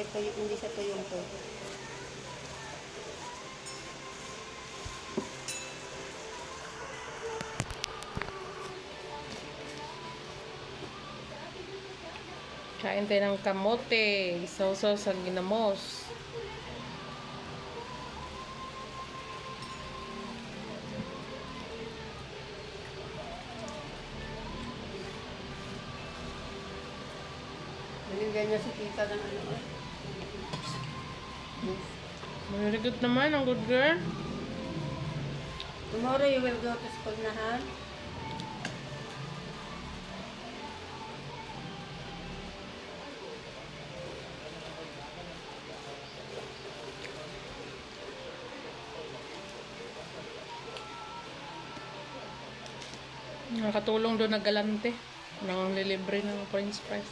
hindi siya tuyong to. Kain tayo ng kamote. Sausaw sa ginamos. Binigyan niya si tita ng ano. Very good naman. Ang good girl. Tomorrow you will go to school na, ha? Nakatulong doon na galante. Nang lilibre ng french fries.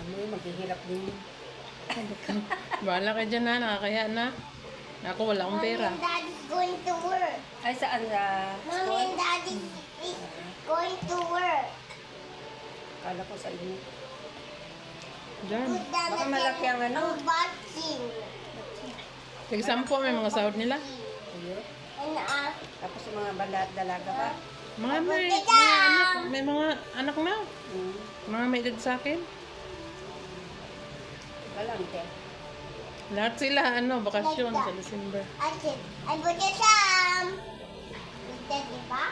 Ano, maghihirap din. Bahala ka dyan na. Nakakaya na. Ako wala akong pera. Mommy and Daddy's going to work. Ay, saan sa Mommy school? and Daddy is going to work. Kala ko sa inyo. Dyan. Put them Baka malaki ang ano. boxing. Tig-sampo may mga sahod nila. Ayun. And Tapos yung mga dalaga pa. Mga may mga anak na. Hmm. Mga may edad sa akin. Galante. Lahat sila, bakasyon sa December. I put your some. Ito, di ba?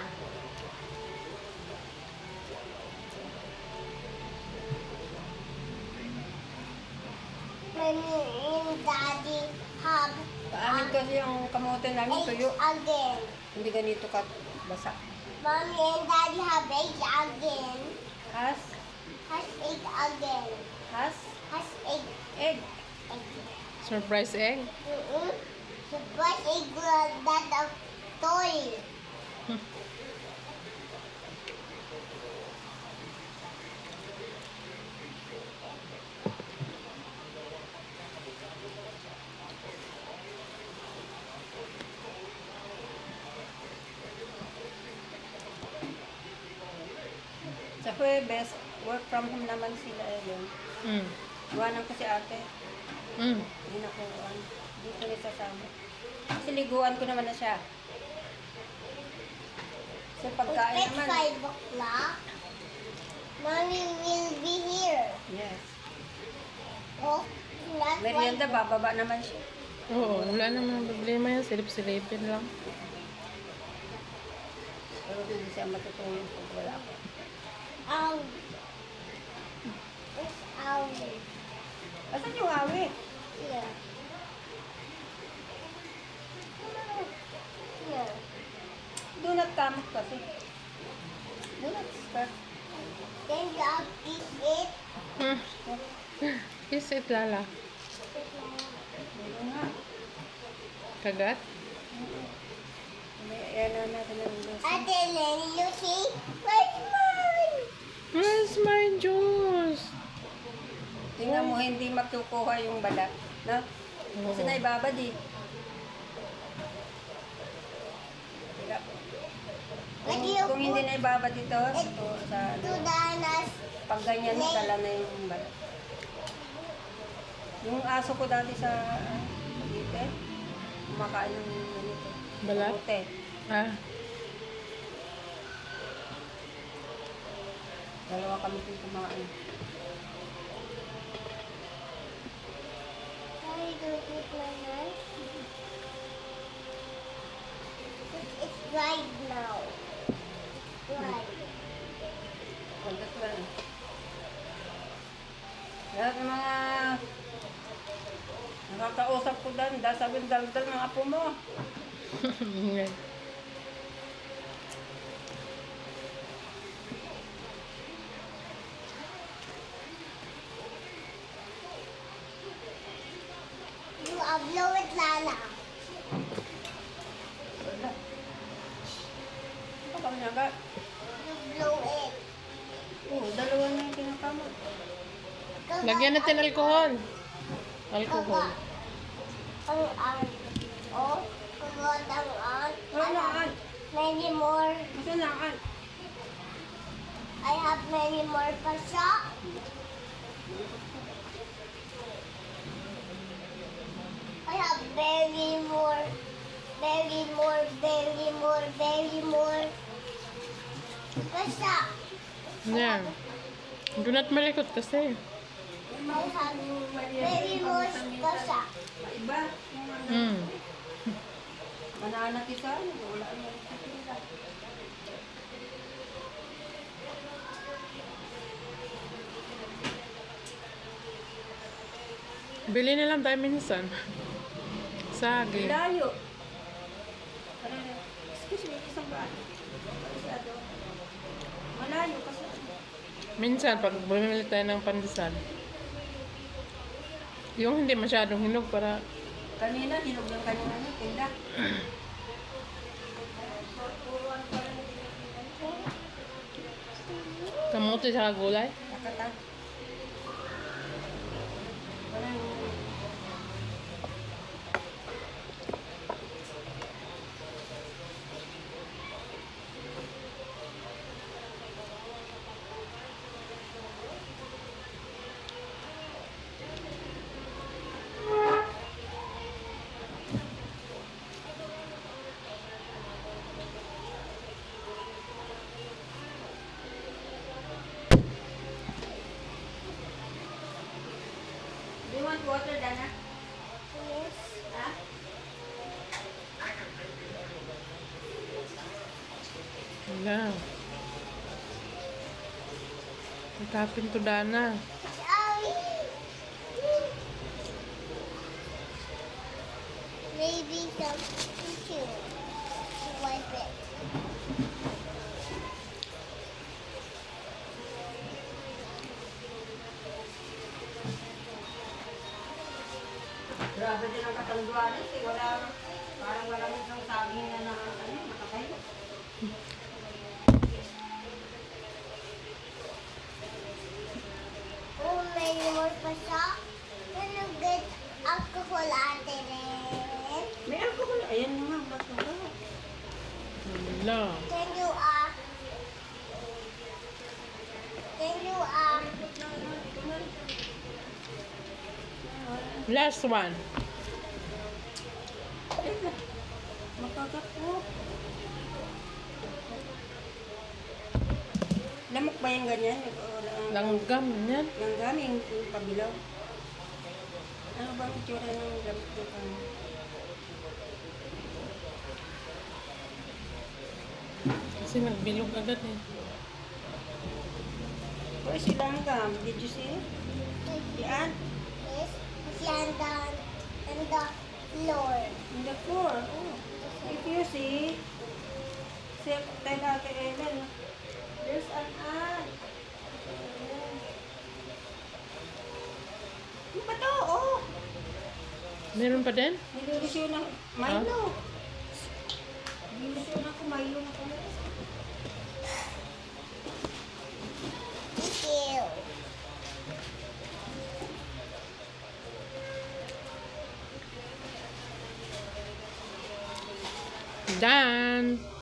Mommy and Daddy have Paamin kasi yung kamote namin tuyo. eggs again. Hindi ganito ka basa. Mommy and Daddy have eggs again. Has? Has egg again. Has? Has egg. Egg. Egg. Surprise egg. Surprise egg that of toy. Sa Huwebes, work from home naman sila yun. Mm. Iwanan ko si ate. Mm. Hindi na ko dito rin sasama. Kasi liguan ko naman na siya. So pagkain It's naman. 5 o'clock. Mommy will be here. Yes. Oh, that's Merienda, bababa naman siya. Oo, wala naman problema yan. Silip-silipin lang. Pero hindi siya matutulog pag wala ako. It's Owie. Asan yung awi? Here. Here. Do not come kasi. Do not start. Then you eat it. Hmm. Is it lala? Meron nga. Kagat? May ayan na natin ang gusto. Ate Lenny, you see? Where's mine? Where's my juice? Tingnan mo, hindi makukuha yung balat. No? Kasi naibabad eh. Hirap. What do you Kung hindi put naibabad ito, sa to the nas? pag ganyan, tala na yung balat. Yung aso ko dati sa dito, kumakain ng ganito. Balat? Kamote. Ah. Dalawa kami kung kumain. Why do you put my knife? It's dried now. It's dried. Kontak lang. Lahat ng mga nakakausap ko doon, sabihin daldal ng apo mo. You blow it, Lala. Wala. Ito kami nagat. You blow it. Oo, dalawa na yung kinakamot. Lagyan natin alcohol. Alcohol. Ang oh, kagat ang Wala, an. Many more. Gusto na, an. I have have many more pasok. I have very more, very more, very more, very more pasok. Yan. Do not malikot kasi. I have very more pasok. Iba. Yung ano, Mm. banana kisa. Wala na. Bili na lang tayo minsan. Sagi. Layo. Excuse me, isang ba? Masyado. Malayo kasi. Minsan, pag bumili tayo ng pandesal. Yung hindi masyadong hinog para Kanina, hinog ng kanina na, tinda. kamote sa gulay. Nakata. Wala yung... Do you want water, Dana? Yes. Ha? Wala. Itapin to Dana. Maybe some tissue to wipe it. Grabe din ang katanduanan. Wala, parang walang isang saging na nakakay. Oh, many more pasok. Can you get alcohol ate rin? May alcohol. Ayan nga, ba't ba? Wala. Can you Last one. Makagat po. Lamok ba yung ganyan? Langgam yan. Yung gaming pabilaw. Ano bang itsura ng gamit ko? Kasi nagbilog agad eh. Where's si langgam? Did you see? Yan. Yes, it's on the floor. In the floor. Oh. If you see, tell Ate Ellen, there's an ant. Ano ba to? Oh! Meron pa din? Nilulusyon ng Milo. Nilulusyon ako, Milo na pala. Thank you. Done.